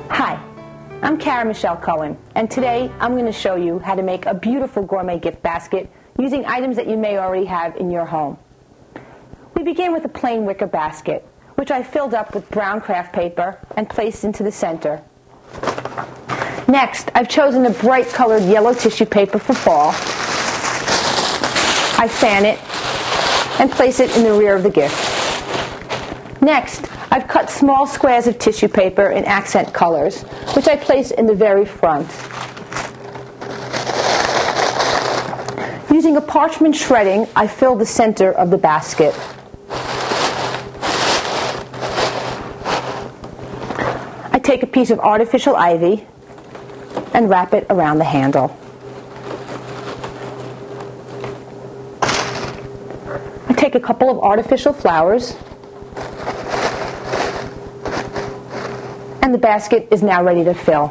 Hi, I'm Cara Cohen, and today I'm going to show you how to make a beautiful gourmet gift basket using items that you may already have in your home. We begin with a plain wicker basket, which I filled up with brown craft paper and placed into the center. Next, I've chosen a bright colored yellow tissue paper for fall. I fan it and place it in the rear of the gift. Next, I've cut small squares of tissue paper in accent colors, which I place in the very front. Using a parchment shredding, I fill the center of the basket. I take a piece of artificial ivy and wrap it around the handle. I take a couple of artificial flowers, and the basket is now ready to fill.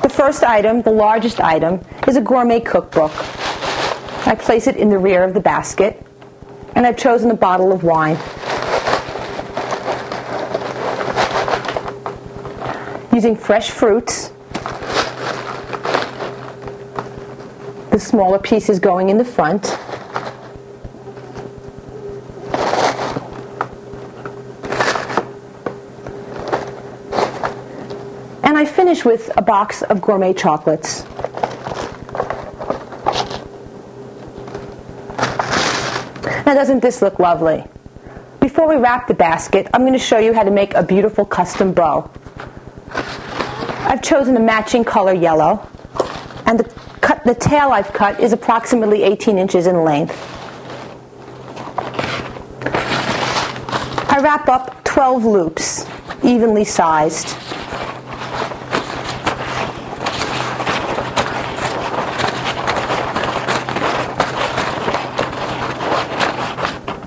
The first item, the largest item, is a gourmet cookbook. I place it in the rear of the basket, and I've chosen a bottle of wine. Using fresh fruits, the smaller pieces going in the front, and I finish with a box of gourmet chocolates. Now, doesn't this look lovely? Before we wrap the basket, I'm going to show you how to make a beautiful custom bow. I've chosen a matching color yellow, and the tail I've cut is approximately 18 inches in length. I wrap up 12 loops, evenly sized.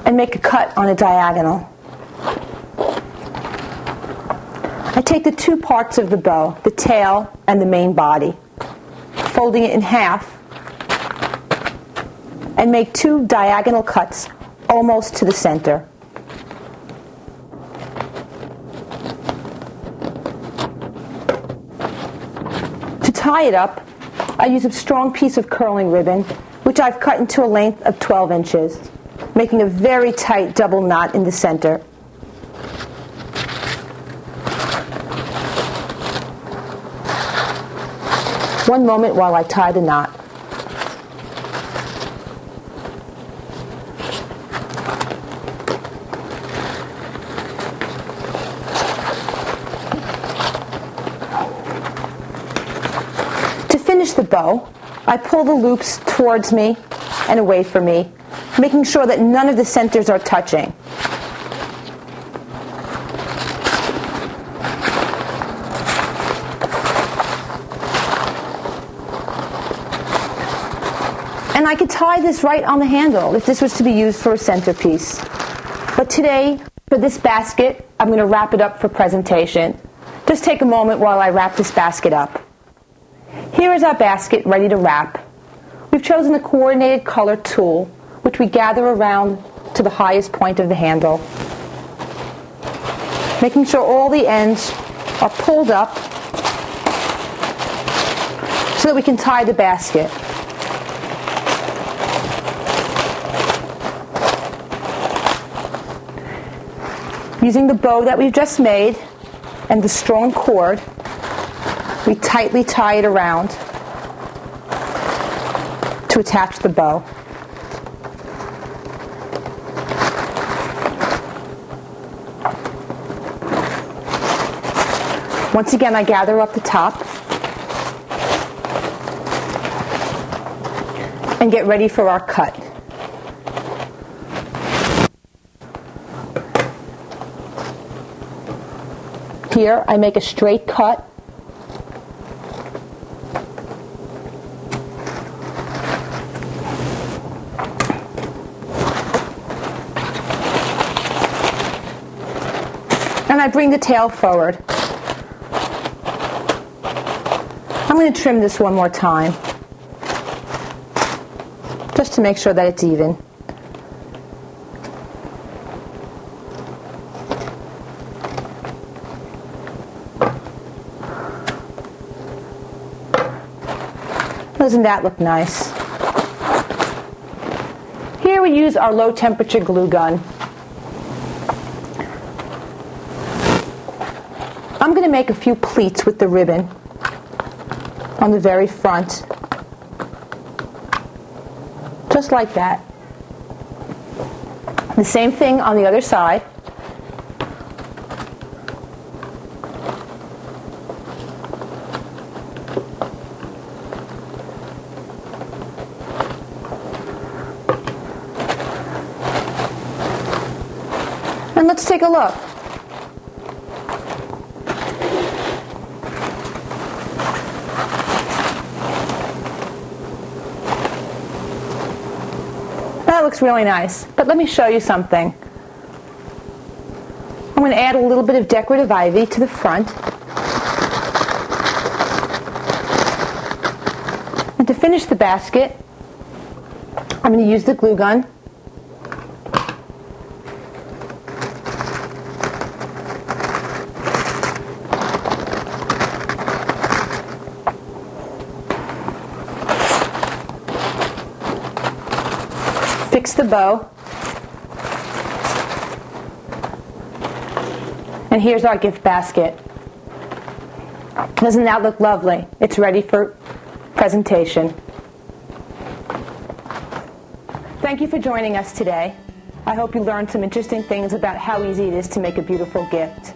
And make a cut on a diagonal. I take the two parts of the bow, the tail and the main body, folding it in half, and make two diagonal cuts almost to the center. To tie it up, I use a strong piece of curling ribbon, which I've cut into a length of 12 inches, making a very tight double knot in the center. One moment while I tie the knot. To finish the bow, I pull the loops towards me and away from me, making sure that none of the centers are touching. And I could tie this right on the handle if this was to be used for a centerpiece. But today, for this basket, I'm going to wrap it up for presentation. Just take a moment while I wrap this basket up. Here is our basket ready to wrap. We've chosen a coordinated color tool, which we gather around to the highest point of the handle, making sure all the ends are pulled up so that we can tie the basket. Using the bow that we've just made and the strong cord, we tightly tie it around to attach the bow. Once again, I gather up the top and get ready for our cut. Here, I make a straight cut. And I bring the tail forward. I'm going to trim this one more time, just to make sure that it's even. Doesn't that look nice? Here we use our low temperature glue gun. I'm going to make a few pleats with the ribbon on the very front. Just like that. The same thing on the other side. And let's take a look. That looks really nice, but let me show you something. I'm going to add a little bit of decorative ivy to the front. And to finish the basket, I'm going to use the glue gun. Fix the bow. And here's our gift basket. Doesn't that look lovely? It's ready for presentation. Thank you for joining us today. I hope you learned some interesting things about how easy it is to make a beautiful gift.